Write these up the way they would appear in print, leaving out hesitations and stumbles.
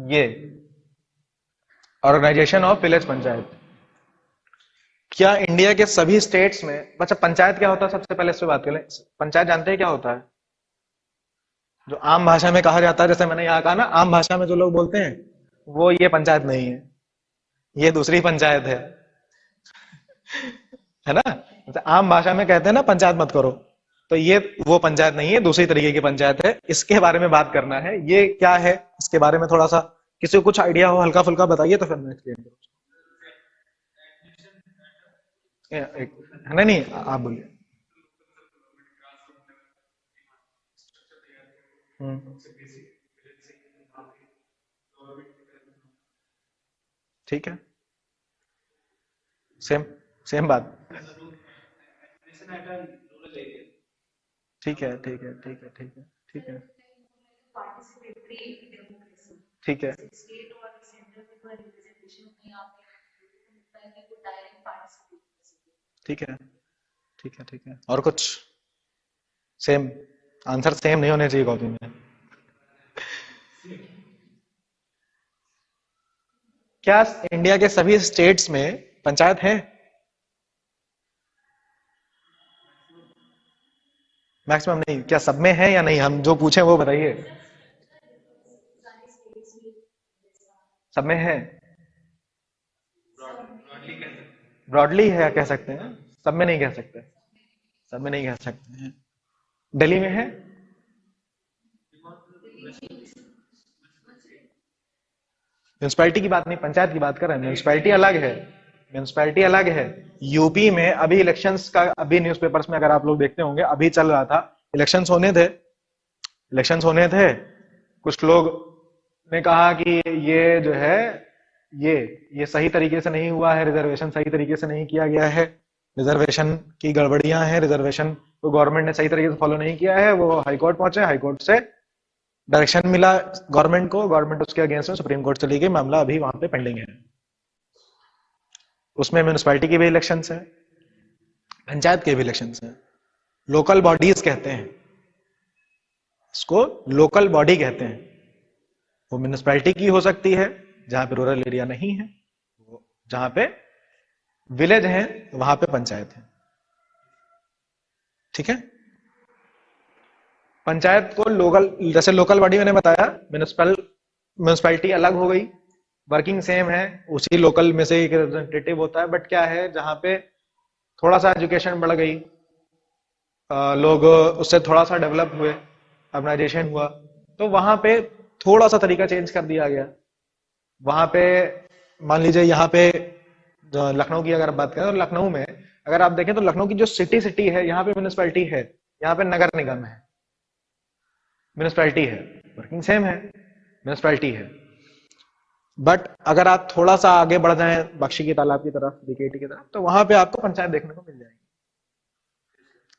ये organisation of village panchayat. क्या India के सभी स्टेट्स में, अच्छा पंचायत क्या होता है सबसे पहले इस पे बात करें। पंचायत जानते हैं क्या होता है? जो आम भाषा में कहा जाता है, जैसे मैंने यहाँ कहा ना, आम भाषा में जो लोग बोलते हैं वो ये पंचायत नहीं है, ये दूसरी पंचायत है ना। जैसे आम भाषा में कहते हैं ना पंचायत मत करो, तो ये वो पंचायत नहीं है, दूसरी तरीके की पंचायत है। इसके बारे में बात करना है, ये क्या है इसके बारे में थोड़ा सा किसी को कुछ आइडिया हो हल्का फुल्का बताइए, तो फिर मैं एक्सप्लेन करूँ। नहीं नहीं, आप बोलिए। हम्म, ठीक है। सेम सेम बात। ठीक है ठीक है ठीक है ठीक है ठीक है ठीक है ठीक है ठीक है ठीक है। और कुछ? सेम आंसर, सेम नहीं होने चाहिए कॉपी में। क्या इंडिया के सभी स्टेट्स में पंचायत है? मैक्सिमम नहीं, क्या सब में है या नहीं, हम जो पूछे वो बताइए। सब में है? ब्रॉडली है कह सकते हैं, सब में नहीं कह सकते। सब में नहीं कह सकते हैं। दिल्ली में है? म्यूनसिपैलिटी की बात नहीं, पंचायत की बात कर रहे हैं। म्यूनसिपैलिटी अलग है, म्यूनसिपैलिटी अलग है। यूपी में अभी इलेक्शंस का, अभी न्यूज़पेपर्स में अगर आप लोग देखते होंगे, अभी चल रहा था, इलेक्शंस होने थे, इलेक्शंस होने थे। कुछ लोग ने कहा कि ये जो है, ये ये सही तरीके से नहीं हुआ है, रिजर्वेशन सही तरीके से नहीं किया गया है, रिजर्वेशन की गड़बड़ियां हैं, रिजर्वेशन को गवर्नमेंट ने सही तरीके से फॉलो नहीं किया है। वो हाई कोर्ट पहुंचे, हाई कोर्ट से डायरेक्शन मिला गवर्नमेंट को, गवर्नमेंट उसके अगेंस्ट में सुप्रीम कोर्ट चली गई, मामला अभी वहां पे पेंडिंग है। उसमें म्यूनिसपैलिटी के भी इलेक्शन है, पंचायत के भी इलेक्शन है। लोकल बॉडीज कहते हैं इसको, लोकल बॉडी कहते हैं। वो म्यूनिसपैलिटी की हो सकती है जहां पे रूरल एरिया नहीं है, जहां पे विलेज है वहां पे पंचायत है। ठीक है। पंचायत को लोकल, जैसे लोकल बॉडी मैंने बताया, म्यूनिसपैलिटी अलग हो गई, वर्किंग सेम है, उसी लोकल में से एक रिप्रेजेंटेटिव होता है। बट क्या है, जहां पे थोड़ा सा एजुकेशन बढ़ गई, लोग उससे थोड़ा सा डेवलप हुए, अर्बनाइजेशन हुआ, तो वहां पे थोड़ा सा तरीका चेंज कर दिया गया। वहां पे मान लीजिए, यहाँ पे लखनऊ की अगर बात करें, तो लखनऊ में अगर आप देखें तो लखनऊ की जो सिटी सिटी है, यहाँ पे म्यूनिसपैलिटी है, यहाँ पे नगर निगम है, म्यूनिसपैलिटी है, वर्किंग सेम है, म्यूनिसपैलिटी है। बट अगर आप थोड़ा सा आगे बढ़ जाएं बख्शी की तालाब की तरफ, बीकेटी की तरफ, तो वहां पे आपको पंचायत देखने को मिल जाएगी,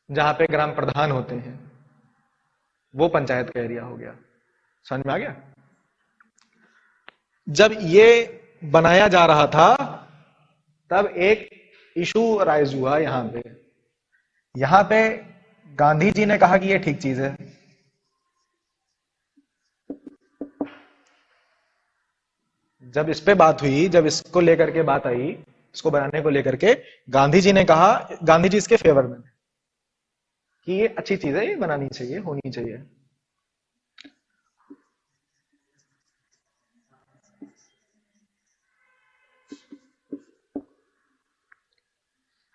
जहां पे ग्राम प्रधान होते हैं। वो पंचायत का एरिया हो गया। समझ में आ गया? जब ये बनाया जा रहा था, तब एक इशू राइज हुआ यहां पे। यहां पे गांधी जी ने कहा कि ये ठीक चीज है। जब इस पे बात हुई, जब इसको लेकर के बात आई, इसको बनाने को लेकर के, गांधी जी ने कहा, गांधी जी इसके फेवर में कि ये अच्छी चीज है, ये बनानी चाहिए, होनी चाहिए।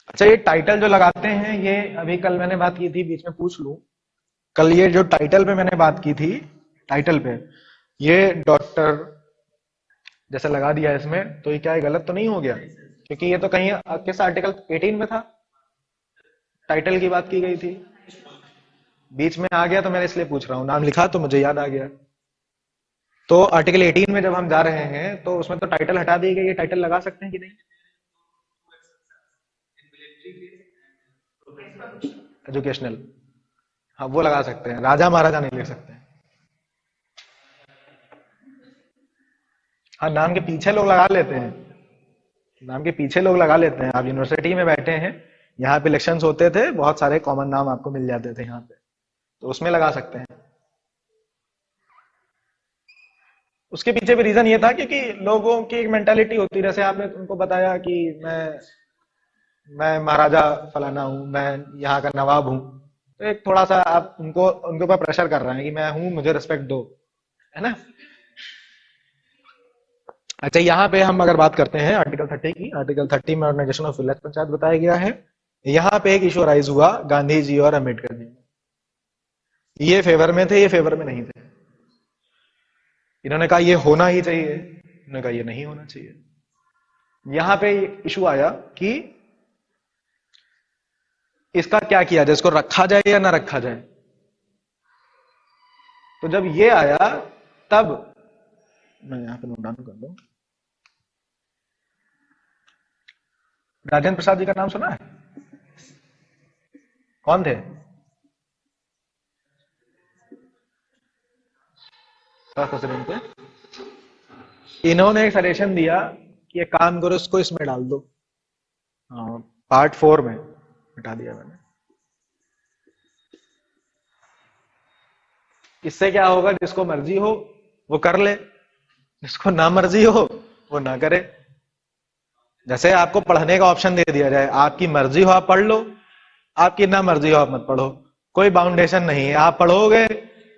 अच्छा, ये टाइटल जो लगाते हैं, ये अभी कल मैंने बात की थी, बीच में पूछ लूं, कल ये जो टाइटल पे मैंने बात की थी, टाइटल पे ये डॉक्टर जैसे लगा दिया इसमें, तो ये क्या है, गलत तो नहीं हो गया? क्योंकि ये तो कहीं किस आर्टिकल 18 में था, टाइटल की बात की गई थी, बीच में आ गया, तो मैं इसलिए पूछ रहा हूँ। नाम लिखा तो मुझे याद आ गया। तो आर्टिकल 18 में जब हम जा रहे हैं, तो उसमें तो टाइटल हटा दी गई, ये टाइटल लगा सकते हैं कि नहीं? एजुकेशनल, हाँ वो लगा सकते हैं, राजा महाराजा नहीं लिख सकते हैं। हाँ, नाम के पीछे लोग लगा लेते हैं, नाम के पीछे लोग लगा लेते हैं। आप यूनिवर्सिटी में बैठे हैं, यहाँ पे इलेक्शंस होते थे, बहुत सारे कॉमन नाम आपको मिल जाते थे यहाँ पे, तो उसमें लगा सकते हैं। उसके पीछे भी रीजन ये था क्योंकि लोगों की एक मेंटालिटी होती है, जैसे आपने उनको बताया कि मैं महाराजा फलाना हूँ, मैं यहाँ का नवाब हूँ, तो एक थोड़ा सा आप उनको उनके ऊपर प्रेशर कर रहे हैं कि मैं हूँ, मुझे रिस्पेक्ट दो, है ना। अच्छा, यहाँ पे हम अगर बात करते हैं आर्टिकल 30 की, आर्टिकल 30 में ऑर्गेनाइजेशन ऑफ विलेज पंचायत बताया गया है। यहाँ पे एक इशू राइज हुआ गांधी जी और अम्बेडकर जी, ये फेवर में थे, ये फेवर में नहीं थे। इन्होंने कहा ये होना ही चाहिए, इन्होंने कहा ये नहीं होना चाहिए। यहाँ पे इशू आया कि इसका क्या किया जाए, इसको रखा जाए या ना रखा जाए। तो जब ये आया तब मैं यहाँ पे नोट डाउन कर दूं, राजेंद्र प्रसाद जी का नाम सुना है? कौन थे? प्रेसिडेंट थे। इन्होंने एक सजेशन दिया कि एक काम करो, इसको इसमें डाल दो, पार्ट 4 में हटा दिया मैंने। इससे क्या होगा, जिसको मर्जी हो वो कर ले, जिसको ना मर्जी हो वो ना करे। जैसे आपको पढ़ने का ऑप्शन दे दिया जाए, आपकी मर्जी हो आप पढ़ लो, आपकी ना मर्जी हो आप मत पढ़ो, कोई बाउंडेशन नहीं है। आप पढ़ोगे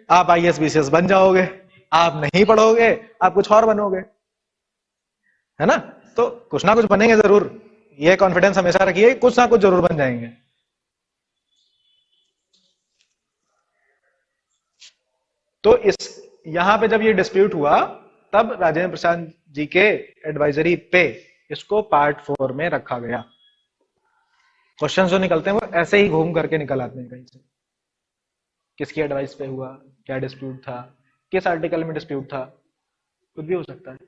आप आईएएस बीसीएस बन जाओगे, आप नहीं पढ़ोगे आप कुछ और बनोगे, है ना। तो कुछ ना कुछ बनेंगे जरूर, ये कॉन्फिडेंस हमेशा रखिए, कुछ ना कुछ जरूर बन जाएंगे। तो इस यहां पे जब ये डिस्प्यूट हुआ तब राजेंद्र प्रसाद जी के एडवाइजरी पे इसको पार्ट 4 में रखा गया। क्वेश्चन जो निकलते हैं वो ऐसे ही घूम करके निकल आते हैं कहीं से, किसकी एडवाइस पे हुआ, क्या डिस्प्यूट था, किस आर्टिकल में डिस्प्यूट था, कुछ भी हो सकता है।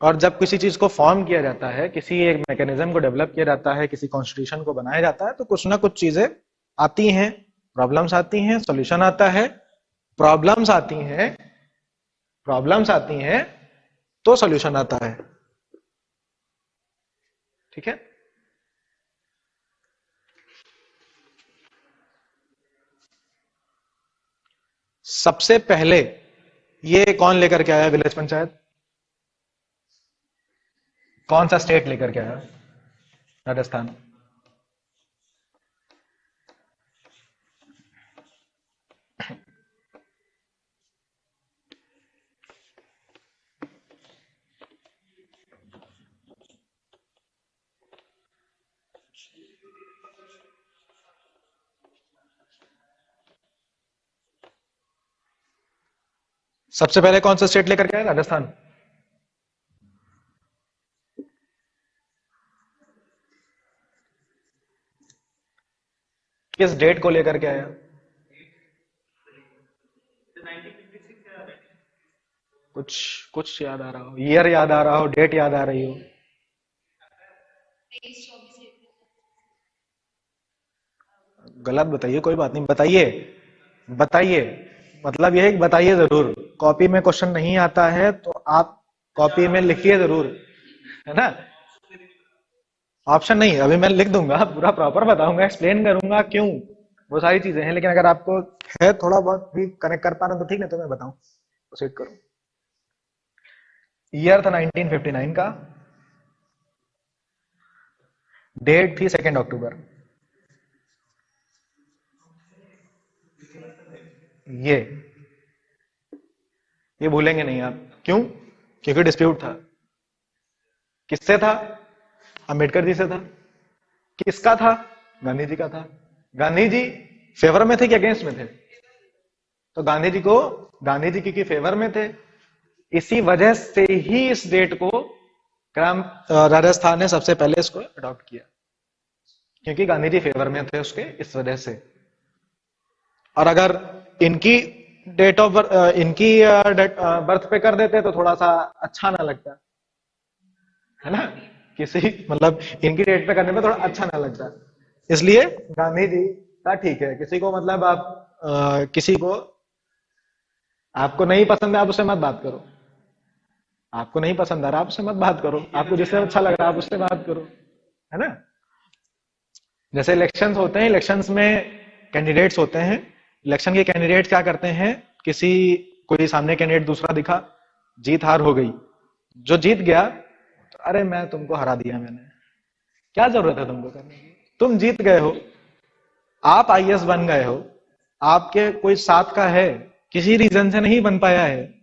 और जब किसी चीज को फॉर्म किया जाता है, किसी एक मैकेनिज्म को डेवलप किया जाता है, किसी कॉन्स्टिट्यूशन को बनाया जाता है, तो कुछ ना कुछ चीजें आती हैं, प्रॉब्लम्स आती हैं, सॉल्यूशन आता है। प्रॉब्लम्स आती हैं, प्रॉब्लम्स आती हैं तो सॉल्यूशन आता है, ठीक है। सबसे पहले ये कौन लेकर के आया विलेज पंचायत? कौन सा स्टेट लेकर के आया? राजस्थान। सबसे पहले कौन सा स्टेट लेकर के आया? राजस्थान। किस डेट को लेकर के आया? कुछ कुछ याद आ रहा हो, ईयर याद आ रहा हो, डेट याद आ रही हो? गलत बताइए, कोई बात नहीं, बताइए बताइए, मतलब यह बताइए जरूर। कॉपी में क्वेश्चन नहीं आता है तो आप कॉपी में लिखिए जरूर, है ना। ऑप्शन नहीं, अभी मैं लिख दूंगा, पूरा प्रॉपर बताऊंगा, एक्सप्लेन करूंगा क्यों, वो सारी चीजें हैं। लेकिन अगर आपको है थोड़ा बहुत भी कनेक्ट कर पा रहा तो ठीक, नहीं तो मैं बताऊं, प्रोसीड करूं। ईयर था 1959 का, डेट थी 2 अक्टूबर। ये ये भूलेंगे नहीं आप, क्यों? क्योंकि डिस्प्यूट था। किससे था? अंबेडकर जी से था। किसका था? गांधी जी का था। गांधी जी फेवर में थे कि अगेंस्ट में थे? तो गांधी जी की फेवर में थे, इसी वजह से ही इस डेट को राजस्थान ने सबसे पहले इसको अडॉप्ट किया, क्योंकि गांधी जी फेवर में थे उसके, इस वजह से। और अगर इनकी डेट ऑफ इनकी बर्थ पे कर देते तो थोड़ा सा अच्छा ना लगता, है ना। किसी मतलब इनकी डेट पे करने में थोड़ा अच्छा ना लगता, इसलिए गांधी जी का ठीक है। किसी को मतलब आप किसी को आपको नहीं पसंद है आप उससे मत बात करो, आपको नहीं पसंद आ रहा आप उससे मत बात करो, आपको जिससे अच्छा लग रहा है आप उससे बात करो, है ना। जैसे इलेक्शंस होते हैं, इलेक्शंस में कैंडिडेट्स होते हैं, इलेक्शन के कैंडिडेट्स क्या करते हैं, किसी कोई सामने कैंडिडेट दूसरा दिखा, जीत हार हो गई, जो जीत गया तो अरे मैं तुमको हरा दिया, मैंने क्या जरूरत है तुमको करने की, तुम जीत गए हो, आप आईएएस बन गए हो, आपके कोई साथ का है, किसी रीजन से नहीं बन पाया है,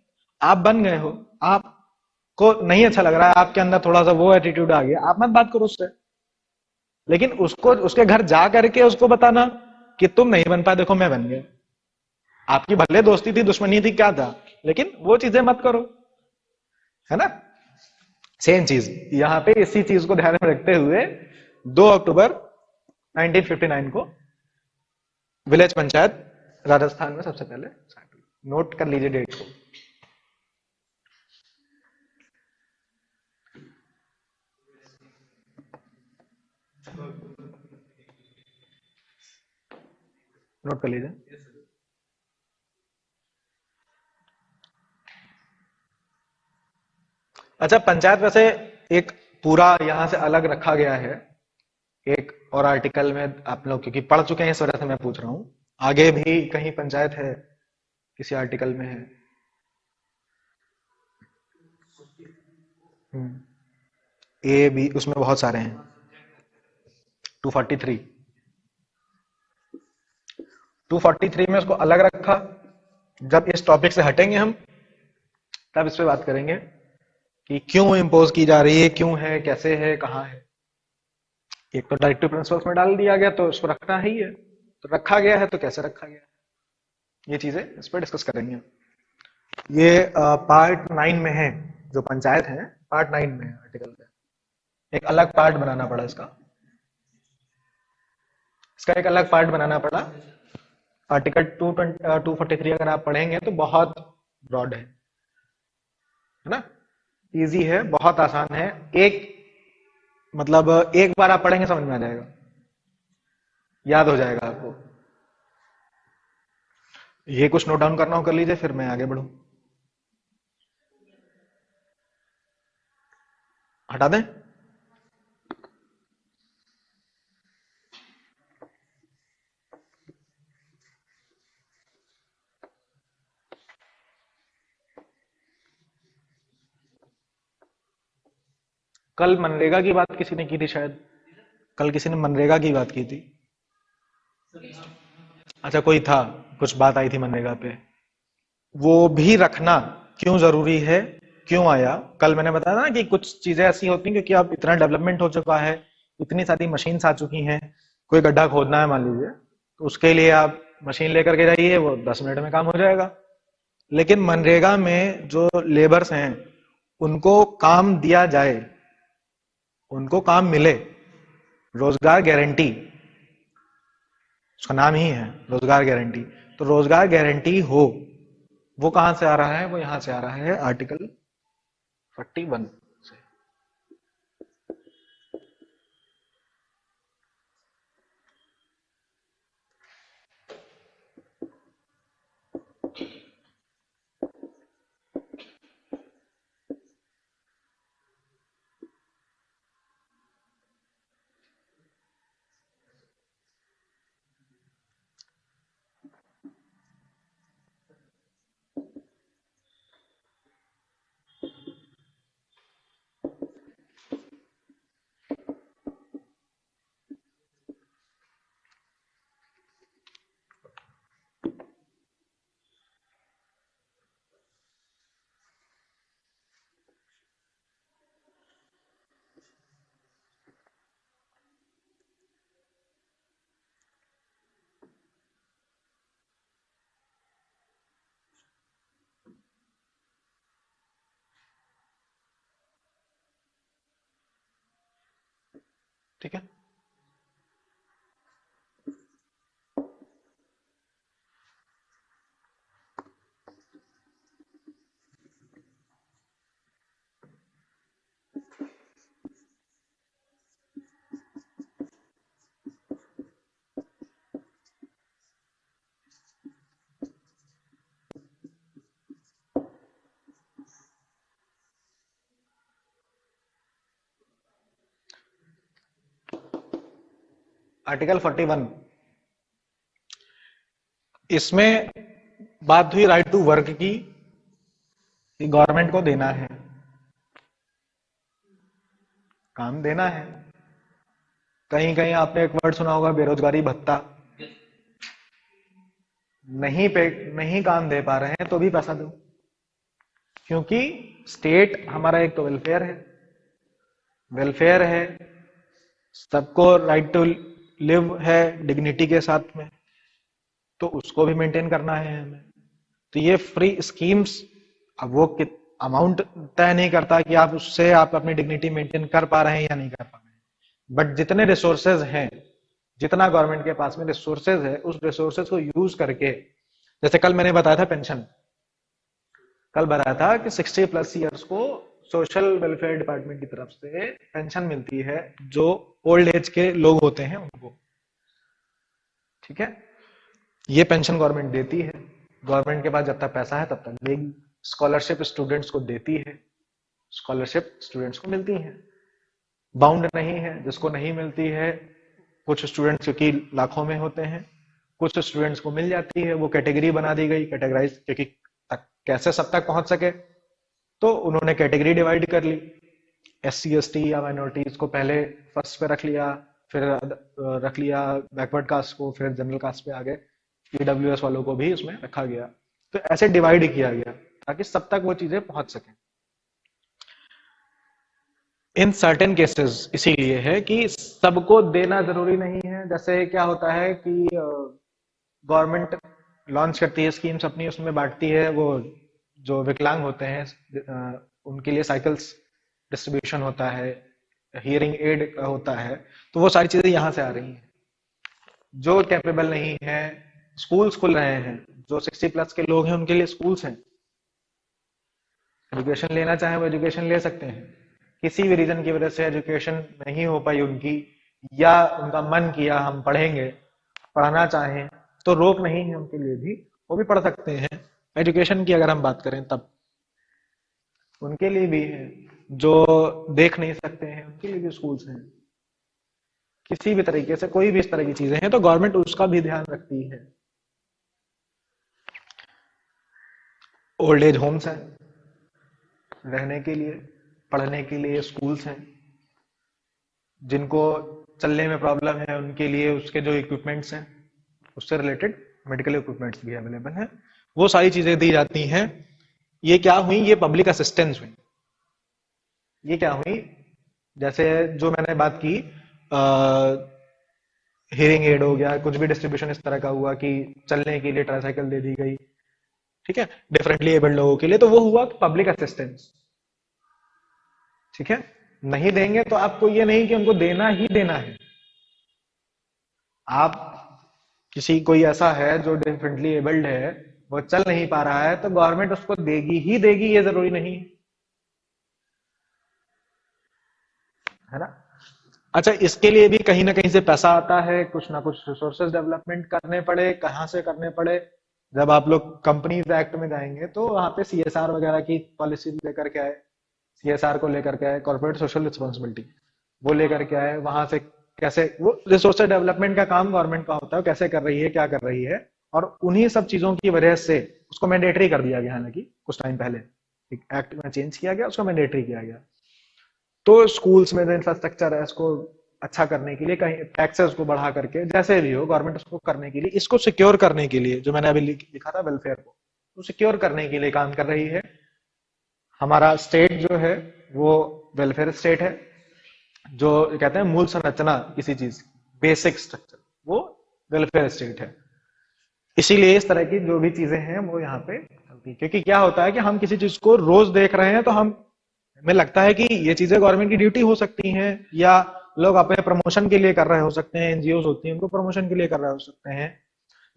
आप बन गए हो, आपको नहीं अच्छा लग रहा है, आपके अंदर थोड़ा सा वो एटीट्यूड आ गया, आप मत बात करो उससे। लेकिन उसको उसके घर जा करके उसको बताना कि तुम नहीं बन पाए, देखो मैं बन गया, आपकी भले दोस्ती थी दुश्मनी थी क्या था, लेकिन वो चीजें मत करो, है ना। सेम चीज यहाँ पे इसी चीज को ध्यान में रखते हुए 2 अक्टूबर 1959 को विलेज पंचायत राजस्थान में सबसे पहले स्टार्ट हुई। नोट कर लीजिए डेट को। नोट कर लीजिए। अच्छा, पंचायत वैसे एक पूरा यहां से अलग रखा गया है एक और आर्टिकल में, आप लोग क्योंकि पढ़ चुके हैं इस वजह से मैं पूछ रहा हूं, आगे भी कहीं पंचायत है, किसी आर्टिकल में है। ए बी उसमें बहुत सारे हैं। 243, 243 में उसको अलग रखा। जब इस टॉपिक से हटेंगे हम तब इस पे बात करेंगे कि क्यों इम्पोज की जा रही है, क्यों है, कैसे है, कहाँ है। एक तो डायरेक्टिव प्रिंसिपल्स में डाल दिया गया तो उसको रखना ही है, तो रखा गया है तो कैसे रखा गया है, ये चीजें इस पर डिस्कस करेंगे। ये पार्ट 9 में है, जो पंचायत है पार्ट 9 में है आर्टिकल का। एक अलग पार्ट बनाना पड़ा इसका, एक अलग पार्ट बनाना पड़ा। आर्टिकल 243 अगर आप पढ़ेंगे तो बहुत ब्रॉड है ना, इजी है, बहुत आसान है, एक मतलब एक बार आप पढ़ेंगे समझ में आ जाएगा, याद हो जाएगा आपको। ये कुछ नोट डाउन करना हो कर लीजिए, फिर मैं आगे बढ़ूं। हटा दें। कल मनरेगा की बात किसी ने की थी शायद, कल किसी ने मनरेगा की बात की थी। अच्छा कोई था, कुछ बात आई थी मनरेगा पे, वो भी रखना क्यों जरूरी है, क्यों आया। कल मैंने बताया ना कि कुछ चीजें ऐसी होती हैं क्योंकि अब इतना डेवलपमेंट हो चुका है, इतनी सारी मशीन्स आ चुकी हैं, कोई गड्ढा खोदना है मान लीजिए तो उसके लिए आप मशीन लेकर के जाइए, वो 10 मिनट में काम हो जाएगा। लेकिन मनरेगा में जो लेबर्स हैं उनको काम दिया जाए, उनको काम मिले, रोजगार गारंटी, उसका नाम ही है रोजगार गारंटी, तो रोजगार गारंटी हो, वो कहां से आ रहा है, वो यहां से आ रहा है आर्टिकल 41 से। ठीक है। आर्टिकल 41, इसमें बात हुई राइट टू वर्क की, गवर्नमेंट को देना है, काम देना है। कहीं कहीं आपने एक वर्ड सुना होगा, बेरोजगारी भत्ता। नहीं काम दे पा रहे हैं तो भी पैसा दो, क्योंकि स्टेट हमारा एक तो वेलफेयर है, सबको राइट टू लिव है डिग्निटी के साथ में, तो उसको भी मेंटेन करना है हमें। तो ये फ्री स्कीम्स, अब वो अमाउंट तय नहीं करता कि आप उससे आप अपनी डिग्निटी मेंटेन कर पा रहे हैं या नहीं कर पा रहे हैं, बट जितने रिसोर्सेज हैं, जितना गवर्नमेंट के पास में रिसोर्सेज है, उस रिसोर्सेज को यूज करके, जैसे कल मैंने बताया था पेंशन, कल बताया था कि 60+ ईयर्स को सोशल वेलफेयर डिपार्टमेंट की तरफ से पेंशन मिलती है, जो ओल्ड एज के लोग होते हैं उनको, ठीक है। ये पेंशन गवर्नमेंट देती है, गवर्नमेंट के पास जब तक पैसा है तब तक देगी। स्कॉलरशिप स्टूडेंट्स को देती है, स्कॉलरशिप स्टूडेंट्स को मिलती है, बाउंड नहीं है, जिसको नहीं मिलती है, कुछ स्टूडेंट्स क्योंकि लाखों में होते हैं, कुछ स्टूडेंट्स को मिल जाती है, वो कैटेगरी बना दी गई, कैटेगराइज, क्योंकि कैसे सब तक पहुंच सके, तो उन्होंने कैटेगरी डिवाइड कर ली, SC ST या माइनॉरिटीज को पहले फर्स्ट पे रख लिया, फिर रख लिया बैकवर्ड कास्ट को, फिर जनरल कास्ट पे आ गए, EWS वालों को भी उसमें रखा गया। तो ऐसे डिवाइड किया गया ताकि सब तक वो चीजें पहुंच सके। इन सर्टेन केसेस इसीलिए है कि सबको देना जरूरी नहीं है। जैसे क्या होता है कि गवर्नमेंट लॉन्च करती है स्कीम्स अपनी, उसमें बांटती है, वो जो विकलांग होते हैं उनके लिए साइकिल्स डिस्ट्रीब्यूशन होता है, हियरिंग एड होता है, तो वो सारी चीजें यहाँ से आ रही हैं। जो कैपेबल नहीं है, स्कूल्स खुल रहे हैं, जो 60+ के लोग हैं उनके लिए स्कूल्स हैं, एजुकेशन लेना चाहे वो एजुकेशन ले सकते हैं। किसी भी रीजन की वजह से एजुकेशन नहीं हो पाई उनकी, या उनका मन किया हम पढ़ेंगे, पढ़ना चाहें तो रोक नहीं है उनके लिए भी, वो भी पढ़ सकते हैं। एजुकेशन की अगर हम बात करें तब उनके लिए भी है, जो देख नहीं सकते हैं उनके लिए भी स्कूल्स हैं। किसी भी तरीके से कोई भी इस तरह की चीजें हैं तो गवर्नमेंट उसका भी ध्यान रखती है। ओल्ड एज होम्स हैं रहने के लिए, पढ़ने के लिए स्कूल्स हैं, जिनको चलने में प्रॉब्लम है उनके लिए उसके जो इक्विपमेंट्स हैं, उससे रिलेटेड मेडिकल इक्विपमेंट्स भी अवेलेबल हैं, वो सारी चीजें दी जाती हैं। ये क्या हुई, ये पब्लिक असिस्टेंस हुई। ये क्या हुई, जैसे जो मैंने बात की, हियरिंग एड हो गया, कुछ भी डिस्ट्रीब्यूशन इस तरह का हुआ कि चलने के लिए ट्राईसाइकिल दे दी गई, ठीक है, डिफरेंटली एबल्ड लोगों के लिए, तो वो हुआ पब्लिक असिस्टेंस, ठीक है। नहीं देंगे तो आपको ये नहीं कि उनको देना ही देना है। आप किसी कोई ऐसा है जो डिफरेंटली एबल्ड है, वो चल नहीं पा रहा है, तो गवर्नमेंट उसको देगी ही देगी, ये जरूरी नहीं है ना। अच्छा, इसके लिए भी कहीं ना कहीं से पैसा आता है, कुछ ना कुछ रिसोर्सेज डेवलपमेंट करने पड़े, कहां से करने पड़े। जब आप लोग कंपनीज एक्ट में जाएंगे तो वहां पे CSR वगैरह की पॉलिसी लेकर के आए, CSR को लेकर के आए, कॉर्पोरेट सोशल रिस्पॉन्सिबिलिटी, वो लेकर के आए। वहां से कैसे वो रिसोर्स डेवलपमेंट का काम गवर्नमेंट का होता है, कैसे कर रही है, क्या कर रही है, और उन्हीं सब चीजों की वजह से उसको मैंडेटरी कर दिया गया। हालांकि कुछ टाइम पहले एक एक्ट में चेंज किया गया, उसको मैंडेटरी किया गया। तो स्कूल्स में जो इंफ्रास्ट्रक्चर है उसको अच्छा करने के लिए, कहीं टैक्सेस को बढ़ा करके, जैसे भी हो गवर्नमेंट उसको करने के लिए, इसको सिक्योर करने के लिए, जो मैंने अभी लिखा था वेलफेयर को, तो सिक्योर करने के लिए काम कर रही है। हमारा स्टेट जो है वो वेलफेयर स्टेट है, जो कहते हैं मूल संरचना किसी चीज, बेसिक स्ट्रक्चर, वो वेलफेयर स्टेट है। इसीलिए इस तरह की जो भी चीजें हैं वो यहाँ पे चलती, क्योंकि क्या होता है कि हम किसी चीज को रोज देख रहे हैं तो हमें लगता है कि ये चीजें गवर्नमेंट की ड्यूटी हो सकती हैं, या लोग अपने प्रमोशन के लिए कर रहे हो सकते हैं, NGOs होती हैं उनको प्रमोशन के लिए कर रहे हो सकते हैं,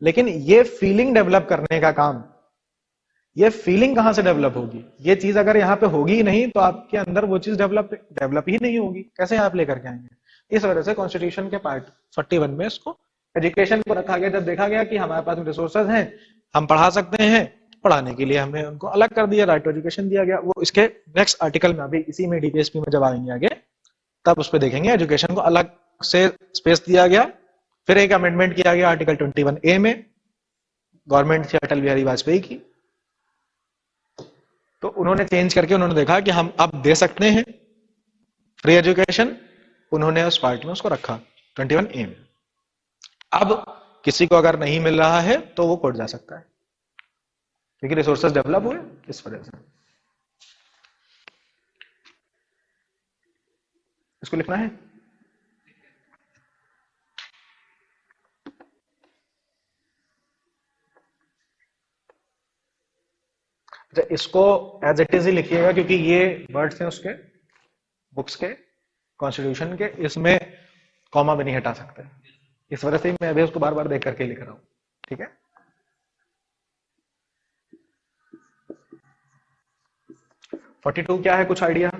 लेकिन ये फीलिंग डेवलप करने का काम, ये फीलिंग कहां से डेवलप होगी? ये चीज अगर यहाँ पे होगी ही नहीं तो आपके अंदर वो चीज डेवलप ही नहीं होगी, कैसे आप लेकर के आएंगे? इस वजह से कॉन्स्टिट्यूशन के पार्ट 41 में इसको एजुकेशन को रखा गया। जब देखा गया कि हमारे पास रिसोर्सेज हैं, हम पढ़ा सकते हैं, पढ़ाने के लिए हमें उनको अलग कर दिया, राइट टू एजुकेशन दिया गया। वो इसके नेक्स्ट आर्टिकल में, अभी इसी में DPSP में जब आएंगे आगे तब उस पर देखेंगे, एजुकेशन को अलग से स्पेस दिया गया। फिर एक अमेंडमेंट किया गया आर्टिकल 21A में, गवर्नमेंट थी अटल बिहारी वाजपेयी की, तो उन्होंने चेंज करके उन्होंने देखा कि हम अब दे सकते हैं फ्री एजुकेशन, उन्होंने उस पार्ट में उसको रखा 21A में। अब किसी को अगर नहीं मिल रहा है तो वो कोर्ट जा सकता है, क्योंकि रिसोर्सेज डेवलप हुए इस वजह से। इसको लिखना है। अच्छा, इसको एज इट इज ही लिखिएगा, क्योंकि ये वर्ड्स हैं उसके बुक्स के, कॉन्स्टिट्यूशन के, इसमें कॉमा भी नहीं हटा सकते, इस वजह से मैं अभी उसको बार बार देख करके लिख रहा हूं। ठीक है, 42 क्या है, कुछ आइडिया?